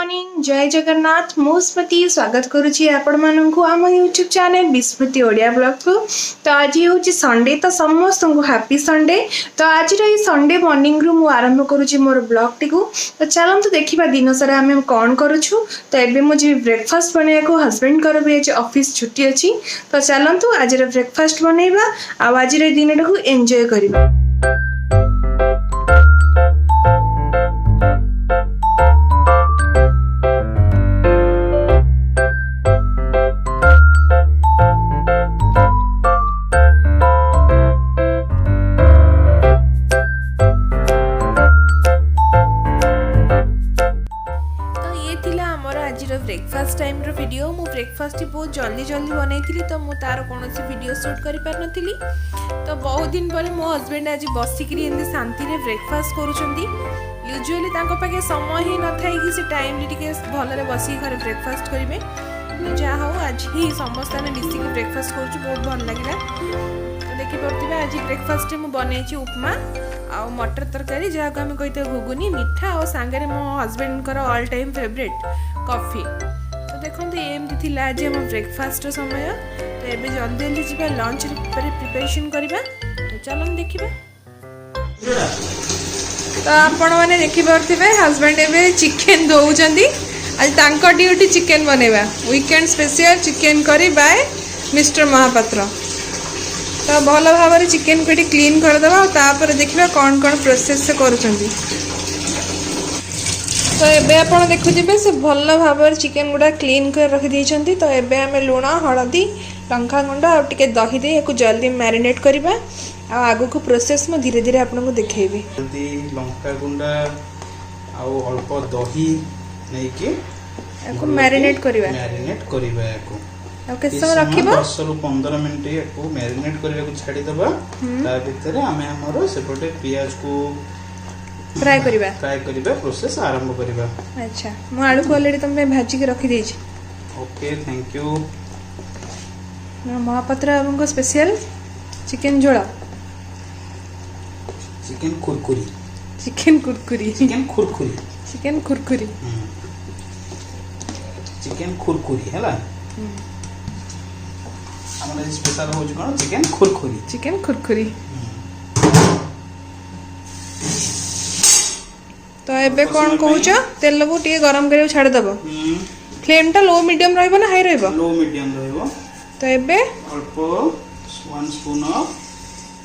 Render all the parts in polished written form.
Morning जय जगन्नाथ मु स्मृति स्वागत करुच्ची आपण मानू आम यूट्यूब चैनल विस्मृति ओडिया ब्लॉग को। तो आज हूँ संडे तो समस्त को हैप्पी संडे। तो आज ये संडे मॉर्निंग रु मु आरंभ करुच्ची मोर ब्लॉग टी को। तो चलतु देखा दिन सारा आम कौन करुछु। तो एबे मुझे ब्रेकफास्ट बनवाक हजबैंड कर भी आज ऑफिस छुट्टी अच्छी। तो चलतु आज ब्रेकफास्ट बनइबा आज दिन को एंजॉय करबा। ब्रेकफास्ट टाइम रो वीडियो मु ब्रेकफास्ट बहुत जल्दी जल्दी बनई तो मु तार कौन वीडियो शूट कर पार नथिली। तो बहुत दिन पर मो हस्बैंड आज बसिकी शांति रे ब्रेकफास्ट करूछंती। यूजुअली तांको पाखे समय ही न थाई कि से टाइम टिके भलरे बसी घर ब्रेकफास्ट करिवे। जा हो आज ही समस्त ने मिसिकी ब्रेकफास्ट करूछु बहुत भल लागिला। तो देखि परतिबा आज ब्रेकफास्ट मु बनैछि उपमा आ मटर तरकारी जहाँ को आम कही घुगुनी मीठा और सांगे मो husband all time favourite coffee. तो देखो एमती थी आज आम ब्रेकफास्ट समय। तो ये जल्दी जल्दी जी लंच प्रिपरेशन करवा। तो चलो देखा। तो आपण मैंने देखिपे हस्बैंड ए चिकेन दौरान आज तांको ड्यूटी चिकेन बनवा वीकेंड स्पेशल चिकेन करी बाय मिस्टर महापात्र। तो भल भाव चिकेन को क्लीन करदे और देखा कौन कौन प्रोसेस से करुँच। तो एबे आपण देखुथिबे से भल भाव चिकेन गुडा क्लीन कर रखी देइछंती। तो एबे हमें लुण हळदी लंका गुंडा और टिके दही दे याकू जल्दी मैरिनेट करबा आ आगु को प्रोसेस में धीरे धीरे आपन को देखेबी। जल्दी लंका गुंडा आ अल्प दही नै के याकू मैरिनेट करबा याकू आ किस समय रखिबो 10 रु 15 मिनिट याकू मैरिनेट करबा को छाडी दबा। ता भीतर हमें हमरो सेपटे प्याज को फ्राई करिबा प्रोसेस आरंभ करिबा। अच्छा मु आलू को ऑलरेडी तुम भाजी के रखी देछि। Okay thank you. महापात्र आपन स्पेशल चिकेन झोला चिकेन कुरकुरी चिकेन कुरकुरी चिकेन खुरकुरी चिकेन कुरकुरी चिकेन खुरकुरी हैला। हमर स्पेशल हो कोन चिकेन खुरकुरी। तो एबे कौन कहूच तेल को टे गरम कर छाड़ दब। फ्लेम टा लो मीडियम रहइबो ना हाई रहइबो? लो मीडियम रहइबो। तो एबे अल्प 1 स्पून ऑफ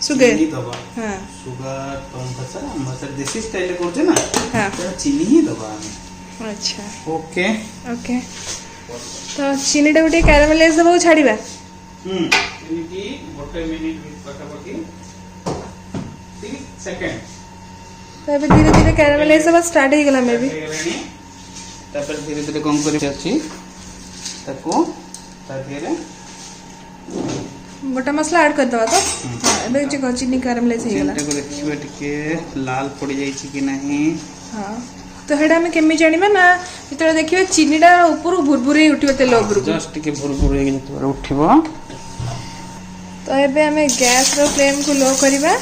सुगर दबा। हां सुगर तुम कसर हम सर देसी स्टाइल करछे ना। हां तो चीनी ही दबा। अच्छा ओके ओके। तो चीनी टा गोटे कैरामेलाइज दबो छाड़ीबा। इनिकी 1 मिनिट पकापकी 30 सेकंड। तो अभी धीरे धीरे कैरामेलाइज सब स्टार्ट हो गला। मे भी तापर धीरे धीरे कम करि अछि ताको ताधेरे गोटा मसला ऐड कर दवा। तो हां एबे जे चीनी कैरामेलाइज हो गला। देखो देखिबे टिके लाल पड़ी जाई छी कि नहीं। हां तो हेडा में केमी जानिबा ना जेतरा देखिबे चीनीडा ऊपर भुरभुरी उठिबो तेल ऊपर जस्ट टिके भुरभुरी हे जेतरा उठिबो। तो एबे हमें गैस रो फ्लेम को लो करबा।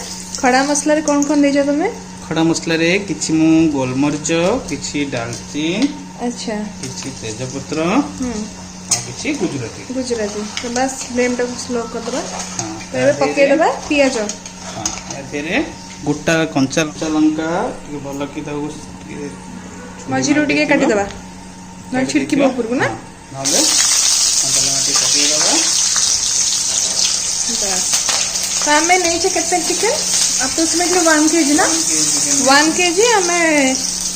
खड़ा मसला रे कोन देजो तुमे? खड़ा मसला रे किछि मु गोलमरिच किछि दालचीनी अच्छा किछि तेजपत्र आ किछि गुजराती। तो बस फ्लेम टा स्लो कर दबा। तो एबे पके दबा पियाज। हां एतेरे गोटा कंचा लंका के भल कि ताऊ मझी रोटी के काटी दबा न छिड़की ऊपर को ना नाले कंचा लंका के काटी दबा। बस तो हमें नहीं छे केते चिकन अप्रोक्सीमेटली 1 केजी ना 1 केजी हमें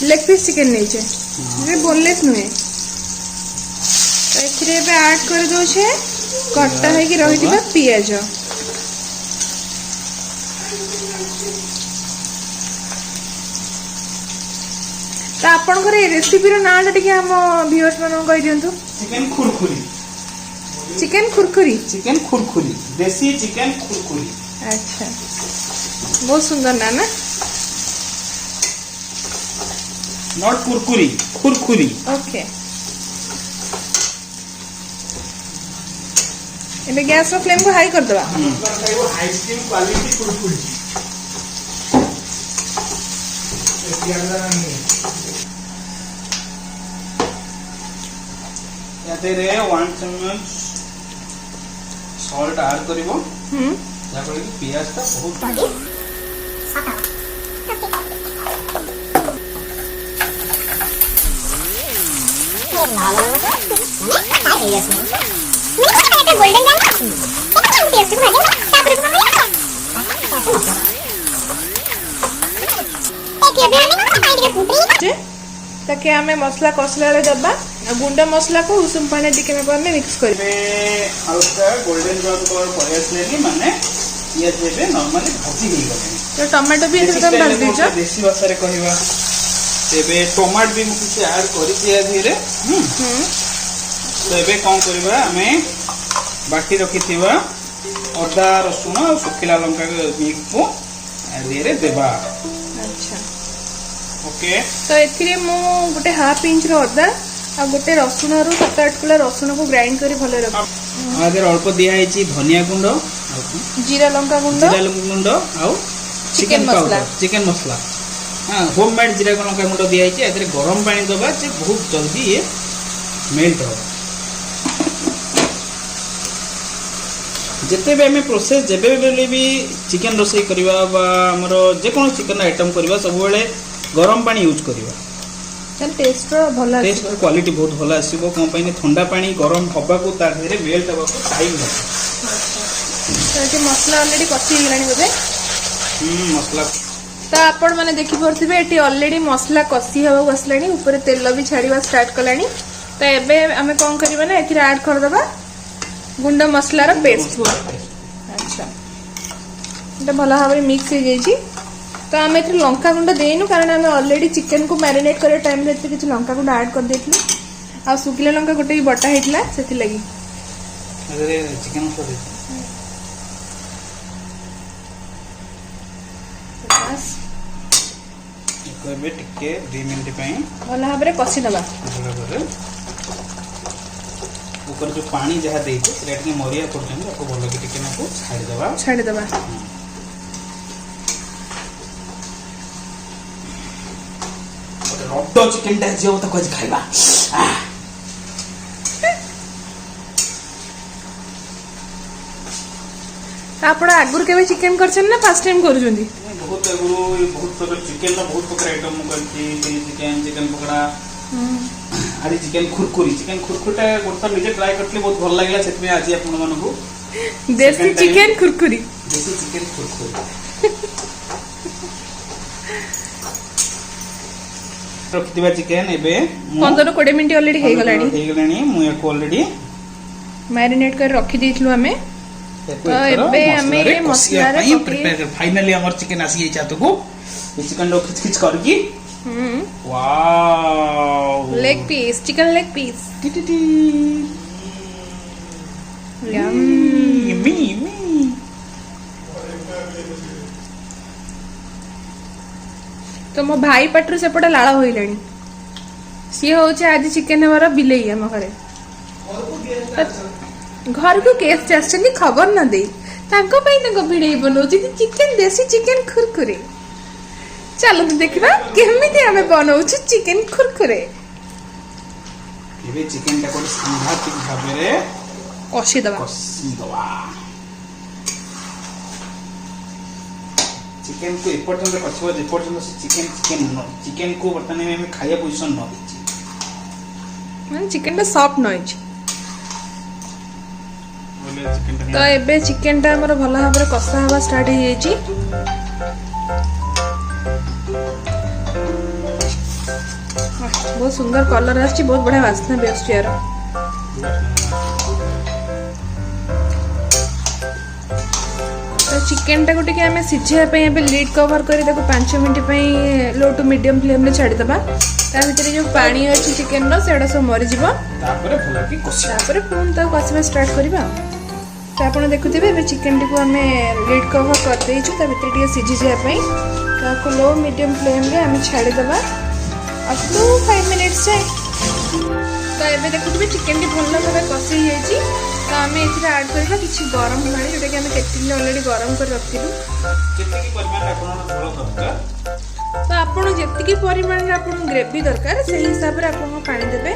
लेग पीस चिकन नहीं छे जे बोनलेस नुए। तो एथिरे पे ऐड कर दो छे कट्टा है कि रहिदिबा पियाज। तो आपन करे रेसिपी रो नाम टिके हम व्यूअर्स मन कहि दियंतु। चिकेन खुरकुरी देसी चिकेन खुरकुरी। अच्छा बहुत सुंदर ना नॉट कुरकुरी खुरकुरी। ओके एबे गैस रो फ्लेम को हाई कर दबा। आइसक्रीम क्वालिटी कुरकुरी। एतेरे 1 चम्मच सॉल्ट ऐड करिवो या कि पियाज ता बहुत ताकि हमें मसला कसला दबा गुंड मसला को उषुम पानी टिके में मिक्स कर हल्का गोल्डन ब्राउन कलर पड़े आसले माने ये जेबे नॉर्मली भाजी ही गले तो टमाटो भी एते तुम डाल दीजो देसी भाषा रे कहवा एबे टमाटो भी मुझे ऐड करि दिया धीरे तो एबे कोन करबा हमें बाकी रखिथिबा अदा रसुण और सुखिला लंका के मिक्स को धीरे देबा। अच्छा ओके तो एथिरे मु गोटे हाफ इंच रो अदा आ गोटे रसुण रो 7-8 किलो रसुण को ग्राइंड करी भले रख आगे अल्प दिया है धनिया गुंड जीरा लंका गुंड आउ चिकन मसला चिकन मसला हाँ होममेड जीरा लंका गुंड दिया है एथिरे गरम पानी दबा जे बहुत जल्दी ये मेल्ट हो जिते भी आम प्रोसेस जब भी चिकन रोसई करवा आमर जेको चिकन आइटम करवा सब बेले गरम पानी यूज करवा टेस्ट भल टेस्ट क्वालिटी बहुत भल आसो कौन पाई ठंडा पानी गरम हवा को तारे मेल्ट हवा को टाइम लगे मसला ऑलरेडी कसी गलानी बोधे मसला तो आपण मैंने देखि परथिबे एटी ऑलरेडी मसला कसी हवा बसलानी ऊपर तेल भी छाड़ीवा स्टार्ट कलानी तो एबे हमें कोन करबा ना एथि ऐड कर दबा गुंड मसला रो पेस्ट हो अच्छा एटा भला भाबरे मिक्स हो जाई तो आम एथि लंका गुंड देनु कारण आम ऑलरेडी चिकन को मैरिनेट करे टाइम रे किछि लंका गुंड ऐड कर देथिलु आ सुकिला लंका गोटे बटा हेतला सेथि लागि अरे चिकन को दे बस कोबे टिके 2 मिनिट पई भला भाबरे कसी दबा भला ऊपर जो पानी जहाँ देते सेटा टिके मरिया पर्यंत आपको भल कि टिके नाको छाड़ी दबा रड्ड चिकन टा जो तो कोज खाइबा आपण आगुर केबे चिकन करछन ना फर्स्ट टाइम करूजंदी बहुत आगुरु बहुत प्रकार चिकन ना बहुत प्रकार आइटम करछि चिकन चिकन पकोड़ा आदि चिकन खुरखुरीटा गोटा निजे ट्राई करथले बहुत भल लागला सेतमे आज आपण मानको देसी चिकन खुरखुरी रखिथिबा चिकन एबे 15-20 मिनिट ऑलरेडी हे गलानी मु एको ऑलरेडी मैरिनेट कर रखि देथिलु हमें तो एबे हमें मसला रे प्रिपेयर फाइनली हमर चिकन आसी जाय चातको चिकन लो खिच करकी wow leg piece chicken leg piece yummy तो मो भाई पटरू सेपटे लाळ होइलानी सी होचे आज चिकन हमारा बिलेई हम घरे घर को केस चस्टनी खबर न दे तांको पई न भिडे बनोची चिकन देसी चिकन खुरखुरे चलो तो देखिबा केमिति हमें बनाउछु चिकन खुरखुरे एबे चिकन टा को सांघातिक भाबरे कसी दबा चिकन को इम्पोर्टेंट कछवा जे पर्यंत से चिकन को वर्तमान में खाया पोजीशन न देछि मन चिकन टा सॉफ्ट नइछ तो एबे चिकन टा हमर भला भाबरे कसा हवा स्टार्ट हो जाइछि बहुत सुंदर कलर आछि बहुत बढ़िया वासना भी आछि यार तो चिकन टा गोटे आम सिझा लिड कवर कर 5 minute low to medium flame रे छाड़ी दबा भीतर जो पानी अच्छी चिकन रो सब मरीज पुणी तक कषा स्टार्ट करवा तो आप देखुए चिकन टी आम लिड कवर कर भीतर सिझी जावाई तो लो मीडियम फ्लेम रे आम छाड़ीदे अप टू 5 मिनिट्स जाए तो ये देखुए चिकन टी भल भाव कषि जाइए तो आम ए ऐड करवा कि गरम पानी जोटा कि आम केटल अलरेडी गरम कर रखिलु तो आपड़ जी परिमाण ग्रेवी दरकार से हिसाब से आप पानी देवे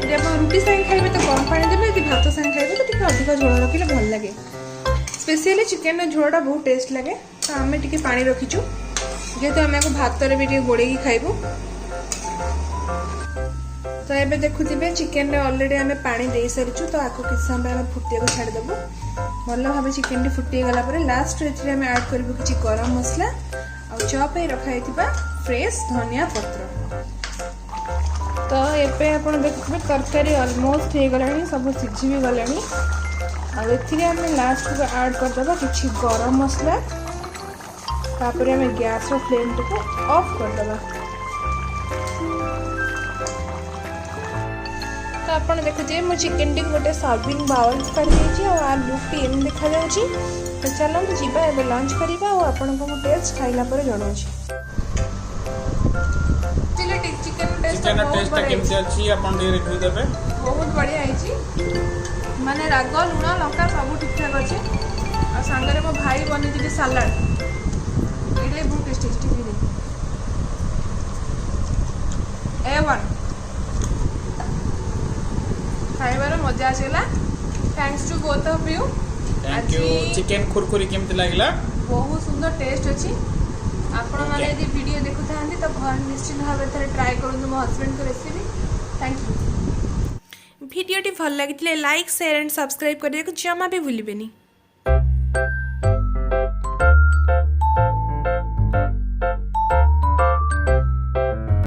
ଯଦି ଆପଣ ରୁଟି ସାଙ୍ଗେ ଖାଇବେ ତ କମ୍ ପାଣି ଦେବେ, ଯଦି ଭାତ ସାଙ୍ଗେ ଖାଇବେ ତ ଟିକେ ଅଧିକ ଝୋଳ ରଖିଲେ ଭଲ ଲାଗେ। ସ୍ପେସିଆଲି ଚିକେନର ଝୋଳଟା ବହୁତ ଟେଷ୍ଟ ଲାଗେ। ତ ଆମେ ଟିକେ ପାଣି ରଖିଛୁ, ଯେହେତୁ ଆମେ ଆକୁ ଭାତରେ ବି ଟିକେ ଗୋଳେଇକି ଖାଇବୁ। ତ ଏବେ ଦେଖୁଥିବେ ଚିକେନରେ ଅଲରେଡ଼ି ଆମେ ପାଣି ଦେଇ ସାରିଛୁ। ତ ଆକୁ କିଛି ସମୟ ଆମେ ଫୁଟିବାକୁ ଛାଡ଼ିଦେବୁ। ଭଲ ଭାବେ ଚିକେନଟି ଫୁଟିଗଲା ପରେ ଲାଷ୍ଟରେ ଏଥିରେ ଆମେ ଆଡ଼୍ କରିବୁ କିଛି ଗରମ ମସଲା ଆଉ ଚପ୍ ହେଇ ରଖାଯାଇଥିବା ଫ୍ରେଶ୍ ଧନିଆ ପତ୍ର। ତ ଏବେ ଆପଣ ଦେଖୁଥିବେ ତରକାରୀ ଅଲମୋଷ୍ଟ ହେଇଗଲାଣି, ସବୁ ସିଝି ବି ଗଲାଣି। ଆଉ ଏଥିରେ ଆମେ ଲାଷ୍ଟକୁ ଆଡ଼୍ କରିଦେବା କିଛି ଗରମ ମସଲା। ତାପରେ ଆମେ ଗ୍ୟାସର ଫ୍ଲେମ୍ଟିକୁ ଅଫ୍ କରିଦେବା। ତ ଆପଣ ଦେଖୁଥିବେ ମୁଁ ଚିକେନଟିକୁ ଗୋଟେ ସର୍ଭିଂ ବାଉଲ୍ କାଢ଼ି ଦେଇଛି ଆଉ ଆ ଲୁକ୍ଟି ଏମିତି ଦେଖାଯାଉଛି। ତ ଚାଲନ୍ତୁ ଯିବା ଏବେ ଲଞ୍ଚ କରିବା ଆଉ ଆପଣଙ୍କୁ ମୁଁ ଟେଷ୍ଟ ଖାଇଲା ପରେ ଜଣାଉଛି। ଚିକେନ ଟେଷ୍ଟଟା କେମିତି ଅଛି ଆପଣ ଟିକେ ରିଭ୍ୟୁ ଦେବେ। ବହୁତ ବଢ଼ିଆ ହେଇଛି, ମାନେ ରାଗ ଲୁଣ ଲଙ୍କା ସବୁ ଠିକ୍ଠାକ୍ ଅଛି। ଆଉ ସାଙ୍ଗରେ ମୋ ଭାଇ ବନେଇଥିଲି ସାଲାଡ଼, ଏଇଟା ବି ବହୁତ ଟେଷ୍ଟ ହେଇଛି। ଟିକେ A1 ଖାଇବାର ମଜା ଆସିଗଲା। Thanks to both of you. Thank you. Chicken खुरखुरी केमती लागला? बहुत सुंदर टेस्ट अच्छी। आपण माने यदि वीडियो देखु थांती तो घर निश्चित भाव थरे ट्राई करନ୍ତୁ ମୋ हस्बैंड को रेसिपी। Thank you. भिडियोटी भल लगी लाइक शेयर एंड सब्सक्राइब करने को जमा भी भूलिबेनी।